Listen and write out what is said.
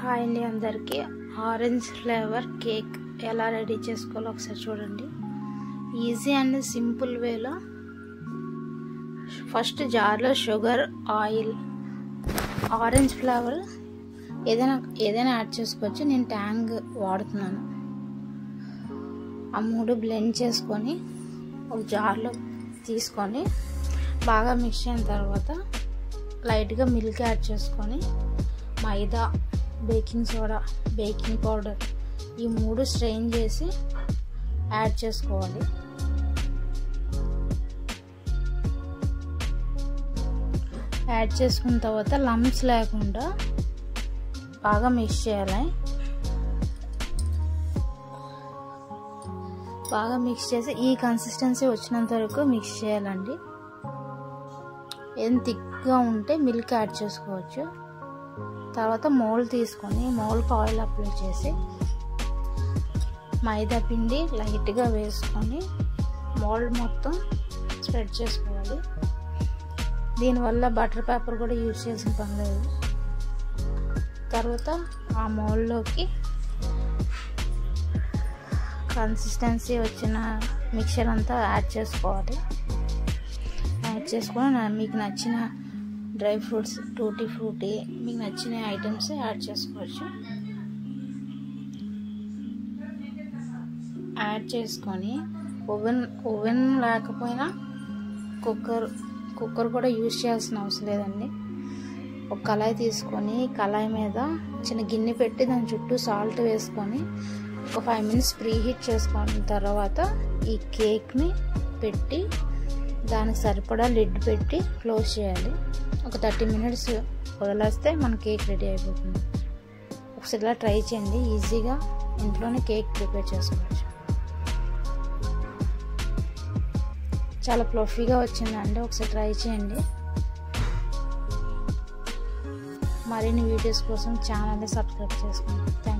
Hi అండి అందరికీ. Orange flavour cake ఎలా రెడీ చేసుకోవాలో ఒకసారి చూడండి. ఈజీ అండ్ సింపుల్ వేలో ఫస్ట్ జార్లో షుగర్, ఆయిల్, ఆరెంజ్ ఫ్లేవర్ ఏదైనా యాడ్ చేసుకోవచ్చు. నేను ట్యాంగ్ వాడుతున్నాను. ఆ మూడు బ్లెండ్ చేసుకొని ఒక జార్లో తీసుకొని బాగా మిక్స్ అయిన తర్వాత లైట్గా మిల్క్ యాడ్ చేసుకొని మైదా, బేకింగ్ సోడా, బేకింగ్ పౌడర్ ఈ మూడు స్ట్రెయిన్ చేసి యాడ్ చేసుకోవాలి. యాడ్ చేసుకున్న తర్వాత లంప్స్ లేకుండా బాగా మిక్స్ చేయాలి. బాగా మిక్స్ చేసి ఈ కన్సిస్టెన్సీ వచ్చినంత వరకు మిక్స్ చేయాలండి. ఏం థిక్గా ఉంటే మిల్క్ యాడ్ చేసుకోవచ్చు. తర్వాత మోల్డ్ తీసుకొని మోల్డ్కి ఆయిల్ అప్లై చేసి మైదా పిండి లైట్గా వేసుకొని మోల్డ్ మొత్తం స్ప్రెడ్ చేసుకోవాలి. దీనివల్ల బటర్ పేపర్ కూడా యూజ్ చేసిన పని లేదు. తర్వాత ఆ మోల్డ్లోకి కన్సిస్టెన్సీ వచ్చిన మిక్చర్ అంతా యాడ్ చేసుకోవాలి. యాడ్ చేసుకొని మీకు నచ్చిన డ్రై ఫ్రూట్స్, టూటీ ఫ్రూటీ, మీకు నచ్చిన ఐటమ్స్ యాడ్ చేసుకోవచ్చు. యాడ్ చేసుకొని ఓవెన్ లేకపోయినా కుక్కర్ కూడా యూజ్ చేయాల్సిన అవసరం లేదండి. ఒక కళాయి తీసుకొని కళాయి మీద చిన్న గిన్నె పెట్టి దాని చుట్టూ సాల్ట్ వేసుకొని ఒక 5 minutes ప్రీ హీట్ చేసుకున్న తర్వాత ఈ కేక్ని పెట్టి దానికి సరిపడా లిడ్ పెట్టి క్లోజ్ చేయాలి. ఒక 30 minutes వదిలేస్తే మన కేక్ రెడీ అయిపోతుంది. ఒకసారి ఇలా ట్రై చేయండి. ఈజీగా ఇంట్లోనే కేక్ ప్రిపేర్ చేసుకోవచ్చు. చాలా ఫ్లఫీగా వచ్చిందండి. ఒకసారి ట్రై చేయండి. మరిన్ని వీడియోస్ కోసం ఛానల్ని సబ్స్క్రైబ్ చేసుకోండి. Thank you.